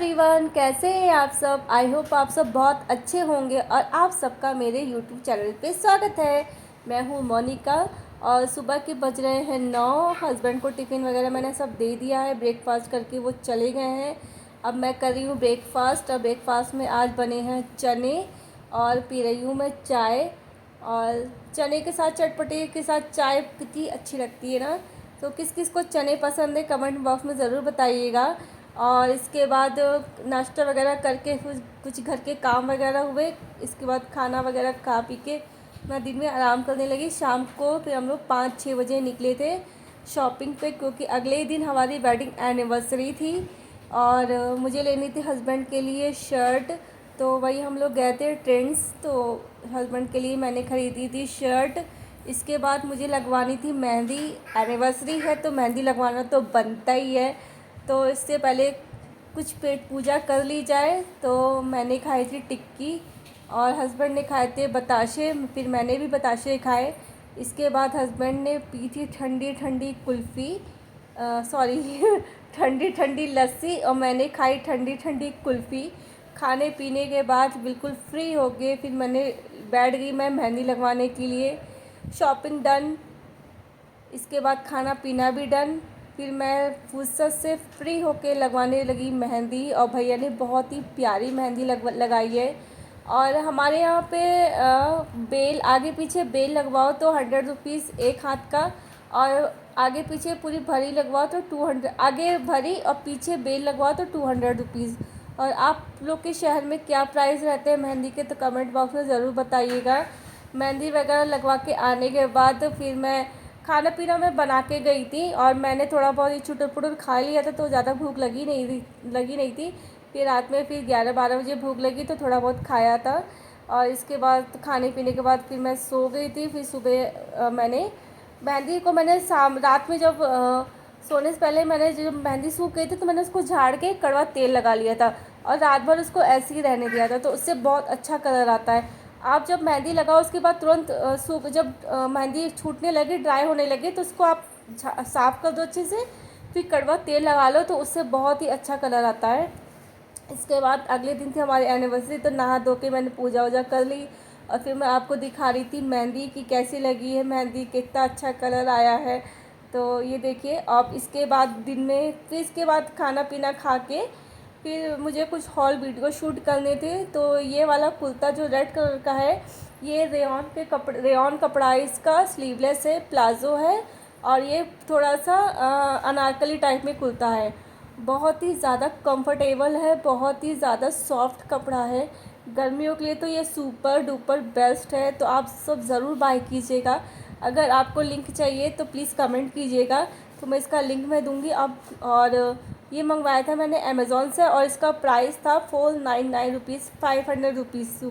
Everyone, कैसे हैं आप सब। आई होप आप सब बहुत अच्छे होंगे और आप सबका मेरे यूट्यूब चैनल पे स्वागत है। मैं हूँ मोनिका और सुबह के बज रहे हैं 9। हस्बैंड को टिफ़िन वगैरह मैंने सब दे दिया है, ब्रेकफास्ट करके वो चले गए हैं। अब मैं कर रही हूँ ब्रेकफास्ट और ब्रेकफास्ट में आज बने हैं चने और पी रही हूँ मैं चाय। और चने के साथ चटपटे के साथ चाय कितनी अच्छी लगती है ना। तो किस किस को चने पसंद है कमेंट बॉक्स में ज़रूर बताइएगा। और इसके बाद नाश्ता वगैरह करके फिर कुछ घर के काम वगैरह हुए। इसके बाद खाना वगैरह खा पी के मैं दिन में आराम करने लगी। शाम को फिर हम लोग 5-6 बजे निकले थे शॉपिंग पे, क्योंकि अगले ही दिन हमारी वेडिंग एनिवर्सरी थी और मुझे लेनी थी हस्बैंड के लिए शर्ट। तो वही हम लोग गए थे ट्रेंड्स, तो हस्बैंड के लिए मैंने ख़रीदी थी शर्ट। इसके बाद मुझे लगवानी थी मेहंदी। एनिवर्सरी है तो मेहंदी लगवाना तो बनता ही है। तो इससे पहले कुछ पेट पूजा कर ली जाए। तो मैंने खाई थी टिक्की और हस्बैंड ने खाए थे बताशे, फिर मैंने भी बताशे खाए। इसके बाद हस्बैंड ने पी थी ठंडी ठंडी कुल्फ़ी, सॉरी ठंडी ठंडी लस्सी, और मैंने खाई ठंडी ठंडी कुल्फ़ी। खाने पीने के बाद बिल्कुल फ्री हो गए, फिर मैंने बैठ गई मैं मेहंदी लगवाने के लिए। शॉपिंग डन, इसके बाद खाना पीना भी डन। फिर मैं फुर्सत से फ्री होके लगवाने लगी मेहंदी, और भैया ने बहुत ही प्यारी मेहंदी लगाई है। और हमारे यहाँ पे बेल आगे पीछे बेल लगवाओ तो 100 रुपीज़ एक हाथ का, और आगे पीछे पूरी भरी लगवाओ तो 200, आगे भरी और पीछे बेल लगवाओ तो 200 रुपीज़। और आप लोग के शहर में क्या प्राइस रहते हैं मेहंदी के, तो कमेंट बॉक्स में ज़रूर बताइएगा। मेहंदी वगैरह लगवा के आने के बाद फिर मैं खाना पीना मैं बना के गई थी, और मैंने थोड़ा बहुत ही छुटर पुटर खा लिया था, तो ज़्यादा भूख लगी नहीं थी। फिर रात में फिर 11-12 बजे भूख लगी तो थोड़ा बहुत खाया था। और इसके बाद खाने पीने के बाद फिर मैं सो गई थी। फिर सुबह मैंने मेहंदी को मैंने रात में जब सोने से पहले मैंने जब मेहंदी सूख गई थी तो मैंने उसको झाड़ के कड़वा तेल लगा लिया था और रात भर उसको ऐसे ही रहने दिया था, तो उससे बहुत अच्छा कलर आता है। आप जब मेहंदी लगाओ उसके बाद तुरंत सूख जब मेहंदी छूटने लगे, ड्राई होने लगे, तो उसको आप साफ़ कर दो अच्छे से, फिर कड़वा तेल लगा लो तो उससे बहुत ही अच्छा कलर आता है। इसके बाद अगले दिन थी हमारी एनिवर्सरी, तो नहा धो के मैंने पूजा वूजा कर ली और फिर मैं आपको दिखा रही थी मेहंदी की कैसी लगी है, मेहंदी कितना अच्छा कलर आया है। तो ये देखिए। अब इसके बाद दिन में फिर इसके बाद खाना पीना खा के फिर मुझे कुछ हॉल वीडियो शूट करने थे। तो ये वाला कुर्ता जो रेड कलर का है, ये रेयॉन कपड़ा इसका, स्लीवलेस है, प्लाज़ो है, और ये थोड़ा सा अनारकली टाइप में कुर्ता है। बहुत ही ज़्यादा कंफर्टेबल है, बहुत ही ज़्यादा सॉफ्ट कपड़ा है। गर्मियों के लिए तो ये सुपर डुपर बेस्ट है, तो आप सब ज़रूर बाय कीजिएगा। अगर आपको लिंक चाहिए तो प्लीज़ कमेंट कीजिएगा, तो मैं इसका लिंक मैं दूंगी आप। और ये मंगवाया था मैंने अमेज़ॉन से और इसका प्राइस था 499 रुपीज़, 500 रुपीज़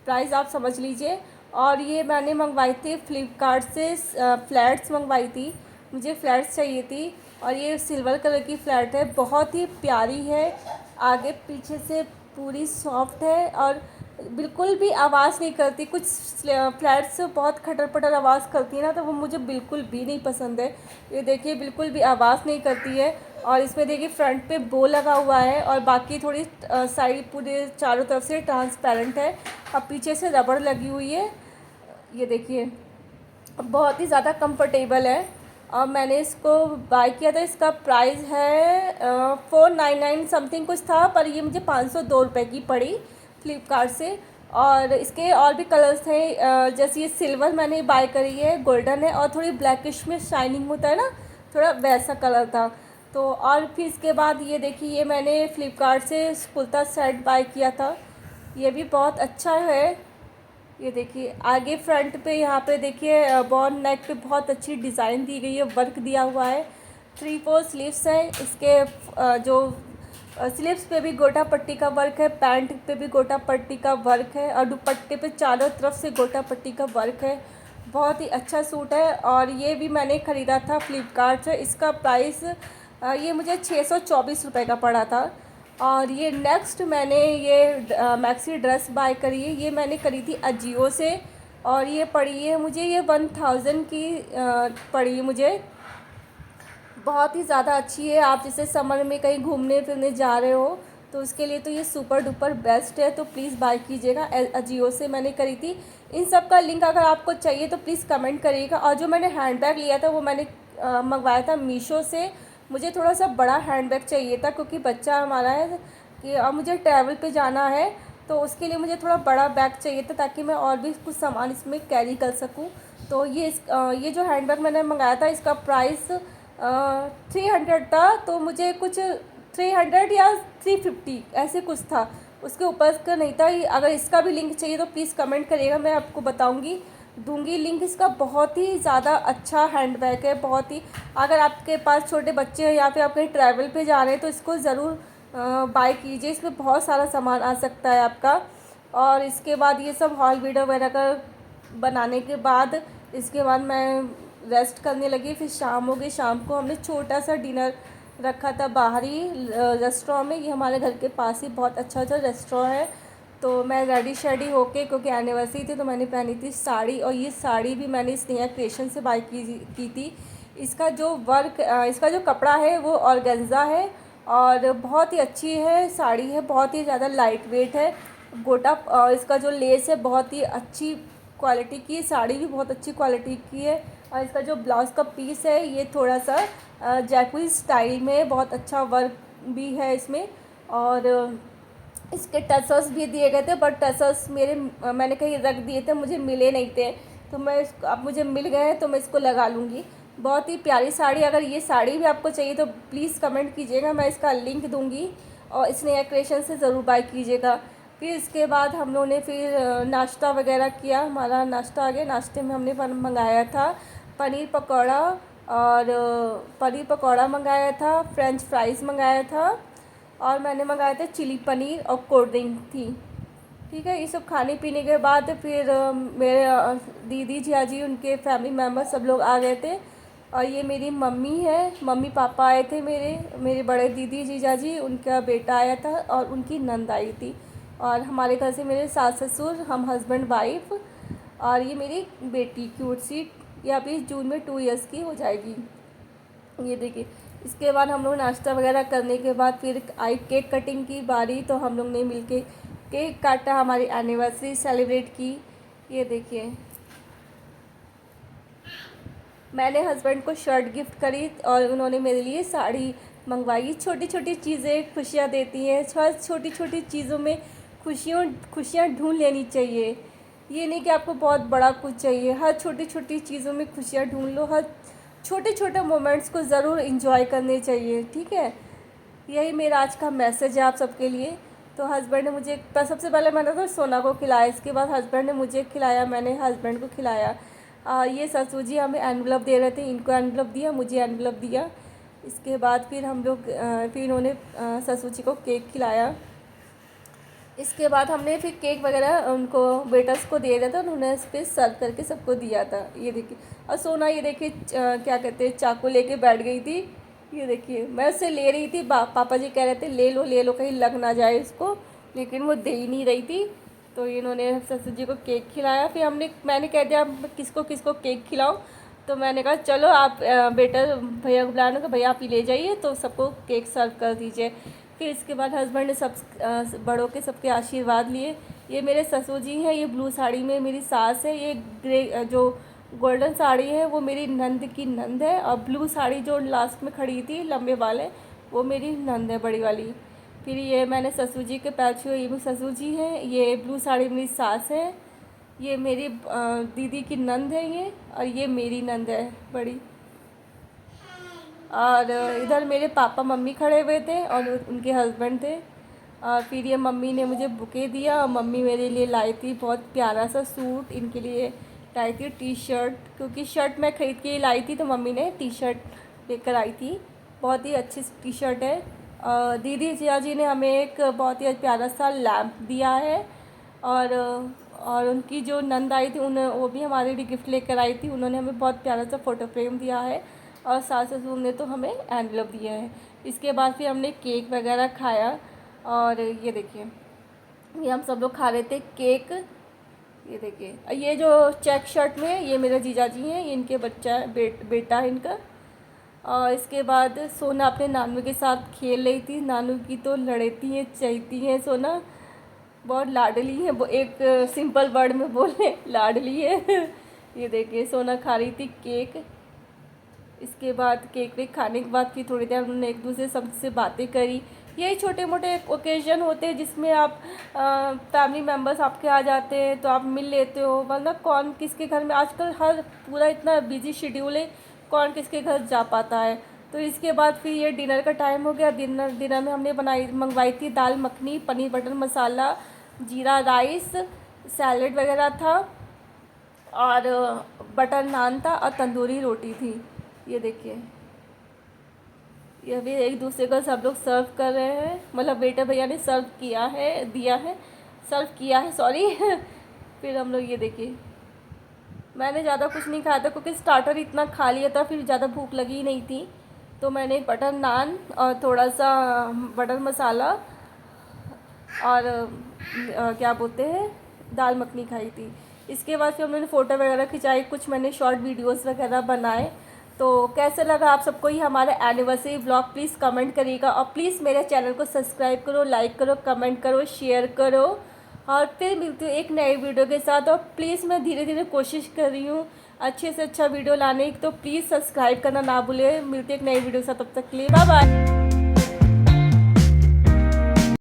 प्राइस आप समझ लीजिए। और ये मैंने मंगवाई थी फ्लिपकार्ट से, फ्लैट्स मंगवाई थी, मुझे फ्लैट्स चाहिए थी। और ये सिल्वर कलर की फ्लैट है, बहुत ही प्यारी है, आगे पीछे से पूरी सॉफ्ट है और बिल्कुल भी आवाज़ नहीं करती। कुछ फ्लैट्स बहुत खटर पटर आवाज़ करती है ना, तो वो मुझे बिल्कुल भी नहीं पसंद है। ये देखिए बिल्कुल भी आवाज़ नहीं करती है। और इसमें देखिए फ्रंट पे बो लगा हुआ है और बाकी थोड़ी साइड पूरे चारों तरफ से ट्रांसपेरेंट है और पीछे से रबड़ लगी हुई है। ये देखिए बहुत ही ज़्यादा कंफर्टेबल है। और मैंने इसको बाय किया था, इसका प्राइस है 499 समथिंग कुछ था, पर ये मुझे 502 रुपये की पड़ी फ्लिपकार्ट से। और इसके और भी कलर्स हैं, जैसे ये सिल्वर मैंने बाय करी है, गोल्डन है, और थोड़ी ब्लैकिश में शाइनिंग होता है ना, थोड़ा वैसा कलर था। तो और फिर इसके बाद ये देखिए, ये मैंने फ़्लिपकार्ट से कुर्ता सेट बाय किया था, ये भी बहुत अच्छा है। ये देखिए आगे फ्रंट पे यहाँ पे देखिए बॉन नेक पे बहुत अच्छी डिज़ाइन दी गई है, वर्क दिया हुआ है। 3-4 स्लीव्स है इसके, जो स्लीव्स पे भी गोटा पट्टी का वर्क है, पैंट पे भी गोटा पट्टी का वर्क है, और दुपट्टे पे चारों तरफ से गोटा पट्टी का वर्क है। बहुत ही अच्छा सूट है और ये भी मैंने ख़रीदा था फ्लिपकार्ट से। इसका प्राइस ये मुझे 624 रुपये का पड़ा था। और ये नेक्स्ट मैंने ये मैक्सी ड्रेस बाय करी है, ये मैंने करी थी अजियो से, और ये पड़ी है मुझे, ये 1000 की पड़ी है मुझे। बहुत ही ज़्यादा अच्छी है। आप जैसे समर में कहीं घूमने फिरने जा रहे हो तो उसके लिए तो ये सुपर डुपर बेस्ट है, तो प्लीज़ बाय कीजिएगा। अजियो से मैंने करी थी। इन सब का लिंक अगर आपको चाहिए तो प्लीज़ कमेंट करिएगा। और जो मैंने हैंड बैग लिया था वो मैंने मंगवाया था मीशो से। मुझे थोड़ा सा बड़ा हैंड बैग चाहिए था क्योंकि बच्चा हमारा है कि अब मुझे ट्रैवल पे जाना है, तो उसके लिए मुझे थोड़ा बड़ा बैग चाहिए था ताकि मैं और भी कुछ सामान इसमें कैरी कर सकूं। तो ये जो हैंड बैग मैंने मंगाया था इसका प्राइस 300 था, तो मुझे कुछ 300 या 350 ऐसे कुछ था, उसके ऊपर का नहीं था। अगर इसका भी लिंक चाहिए तो प्लीज़ कमेंट करिएगा, मैं आपको बताऊंगी, दूंगी लिंक इसका। बहुत ही ज़्यादा अच्छा हैंड बैग है, बहुत ही। अगर आपके पास छोटे बच्चे हैं या फिर आप कहीं ट्रैवल पे जा रहे हैं तो इसको ज़रूर बाय कीजिए। इसमें बहुत सारा सामान आ सकता है आपका। और इसके बाद ये सब हॉल वीडियो वगैरह का बनाने के बाद इसके बाद मैं रेस्ट करने लगी। फिर शाम हो गई, शाम को हमने छोटा सा डिनर रखा था बाहर ही रेस्टोरेंट में। ये हमारे घर के पास ही बहुत अच्छा अच्छा रेस्टोरेंट है। तो मैं रेडी शेडी होके, क्योंकि एनिवर्सरी थी तो मैंने पहनी थी साड़ी, और ये साड़ी भी मैंने स्नेहा क्रिएशन से बाय की थी। इसका जो वर्क, इसका जो कपड़ा है वो ऑर्गेन्जा है और बहुत ही अच्छी है साड़ी है, बहुत ही ज़्यादा लाइट वेट है। गोटा इसका जो लेस है बहुत ही अच्छी क्वालिटी की, साड़ी भी बहुत अच्छी क्वालिटी की है। और इसका जो ब्लाउज़ का पीस है ये थोड़ा सा जयपुरी स्टाइल में, बहुत अच्छा वर्क भी है इसमें। और इसके टसल्स भी दिए गए थे, बट टसल्स मैंने कहीं रख दिए थे, मुझे मिले नहीं थे, तो मैं अब मुझे मिल गए हैं तो मैं इसको लगा लूँगी। बहुत ही प्यारी साड़ी। अगर ये साड़ी भी आपको चाहिए तो प्लीज़ कमेंट कीजिएगा, मैं इसका लिंक दूँगी और स्नेहा क्रिएशन से ज़रूर बाय कीजिएगा। फिर इसके बाद हम लोगों ने फिर नाश्ता वगैरह किया। हमारा नाश्ता आ गया। नाश्ते में हमने मंगाया था पनीर पकौड़ा, और पनीर पकौड़ा मंगाया था, फ्रेंच फ्राइज़ मंगाया था, और मैंने मंगाए थे चिली पनीर और कोल्ड ड्रिंक थी। ठीक है, ये सब खाने पीने के बाद फिर मेरे दीदी जियाजी उनके फैमिली मेम्बर सब लोग आ गए थे। और ये मेरी मम्मी है, मम्मी पापा आए थे, मेरे बड़े दीदी जीजाजी, उनका बेटा आया था और उनकी नंद आई थी। और हमारे घर से मेरे सास ससुर, हम हस्बैंड वाइफ, और ये मेरी बेटी क्यूट सी, ये अभी जून में 2 इयर्स की हो जाएगी। ये देखिए। इसके बाद हम लोग नाश्ता वगैरह करने के बाद फिर आई केक कटिंग की बारी, तो हम लोग ने मिलके केक काटा, हमारी एनिवर्सरी सेलिब्रेट की। ये देखिए, मैंने हस्बैंड को शर्ट गिफ्ट करी और उन्होंने मेरे लिए साड़ी मंगवाई। छोटी छोटी चीज़ें खुशियाँ देती हैं, हर छोटी छोटी चीज़ों में खुशियाँ ढूंढ लेनी चाहिए। ये नहीं कि आपको बहुत बड़ा कुछ चाहिए, हर छोटी छोटी चीज़ों में खुशियाँ ढूंढ लो, हर छोटे छोटे मोमेंट्स को ज़रूर इंजॉय करने चाहिए। ठीक है, यही मेरा आज का मैसेज है आप सबके लिए। तो हस्बैंड ने मुझे सबसे पहले मैंने तो सोना को खिलाया, इसके बाद हस्बैंड ने मुझे खिलाया, मैंने हस्बैंड को खिलाया। ये ससुर जी हमें एनवलप दे रहे थे, इनको एनवलप दिया, मुझे एनवलप दिया। इसके बाद फिर हम लोग फिर इन्होंने ससुर जी को केक खिलाया। इसके बाद हमने फिर केक वगैरह उनको वेटर्स को दे दिया था, उन्होंने फिर सर्व करके सबको दिया था। ये देखिए, और सोना ये देखिए क्या कहते हैं, चाकू लेके बैठ गई थी। ये देखिए, मैं उससे ले रही थी, पापा जी कह रहे थे ले लो कहीं लग ना जाए इसको, लेकिन वो दे ही नहीं रही थी। तो इन्होंने ससुर जी को केक खिलाया। फिर मैंने कह दिया किसको किसको केक खिलाऊं, तो मैंने कहा चलो आप बेटा भैया को बुलाने का, भैया आप ही ले जाइए, तो सबको केक सर्व कर दीजिए। फिर इसके बाद हस्बैंड ने सब बड़ों के सबके आशीर्वाद लिए। ये मेरे ससुर जी हैं, ये ब्लू साड़ी में मेरी सास है, ये ग्रे जो गोल्डन साड़ी है वो मेरी नंद की नंद है, और ब्लू साड़ी जो लास्ट में खड़ी थी लंबे वाले, वो मेरी नंद है बड़ी वाली। फिर ये मैंने ससुर जी के पैर छुए, ये भी ससुर जी हैं। ये ब्लू साड़ी मेरी सास है, ये मेरी दीदी की नंद है ये, और ये मेरी नंद है बड़ी। और इधर मेरे पापा मम्मी खड़े हुए थे और उनके हस्बैंड थे। और फिर ये मम्मी ने मुझे बुके दिया, और मम्मी मेरे लिए लाई थी बहुत प्यारा सा सूट, इनके लिए लाई थी टी शर्ट, क्योंकि शर्ट मैं ख़रीद के लाई थी तो मम्मी ने टी शर्ट लेकर आई थी। बहुत ही अच्छी टी शर्ट है। दीदी जिया जी ने हमें एक बहुत ही प्यारा सा लैम्प दिया है। और उनकी जो नंद आई थी वो भी हमारे लिए गिफ्ट लेकर आई थी, उन्होंने हमें बहुत प्यारा सा फ़ोटो फ्रेम दिया है। और सास ससुर ने तो हमें एनवलप दिया है। इसके बाद फिर हमने केक वगैरह खाया। और ये देखिए, ये हम सब लोग खा रहे थे केक। ये देखिए, ये जो चेक शर्ट में ये मेरे जीजा जी हैं, ये इनके बच्चा बेटा है इनका। और इसके बाद सोना अपने नानू के साथ खेल रही थी। नानू की तो लड़ती हैं चहती हैं सोना, बहुत लाडली है। वो एक सिंपल वर्ड में बोले लाडली है। ये देखिए सोना खा रही थी केक। इसके बाद केक वेक खाने के बाद फिर थोड़ी देर उन्होंने एक दूसरे सबसे बातें करी। यही छोटे मोटे ओकेजन होते हैं जिसमें आप फैमिली मेम्बर्स आपके आ जाते हैं तो आप मिल लेते हो, वरना कौन किसके घर में आजकल हर पूरा इतना बिजी शेड्यूल है, कौन किसके घर जा पाता है। तो इसके बाद फिर ये डिनर का टाइम हो गया। डिनर में हमने मंगवाई थी दाल मखनी, पनीर बटर मसाला, जीरा राइस, सैलेड वगैरह था और बटर नान था और तंदूरी रोटी थी। ये देखिए ये भी एक दूसरे को सब लोग सर्व कर रहे हैं, मतलब बेटा भैया ने सर्व किया है, सर्व किया है सॉरी। फिर हम लोग ये देखिए, मैंने ज़्यादा कुछ नहीं खाया था क्योंकि स्टार्टर इतना खा लिया था, फिर ज़्यादा भूख लगी ही नहीं थी। तो मैंने बटर नान और थोड़ा सा बटर मसाला और क्या बोलते हैं दाल मखनी खाई थी। इसके बाद फिर हमने फ़ोटो वगैरह खिंचाई, कुछ मैंने शॉर्ट वीडियोस वगैरह बनाए। तो कैसे लगा आप सबको ये हमारा एनिवर्सरी व्लॉग, प्लीज़ कमेंट करिएगा और प्लीज़ मेरे चैनल को सब्सक्राइब करो, लाइक करो, कमेंट करो, शेयर करो। और फिर मिलती हूँ एक नए वीडियो के साथ। और प्लीज़ मैं धीरे धीरे कोशिश कर रही हूँ अच्छे से अच्छा वीडियो लाने की, तो प्लीज़ सब्सक्राइब करना ना भूलें। मिलती है एक नई वीडियो के साथ, तब तक के लिए बाय बाय।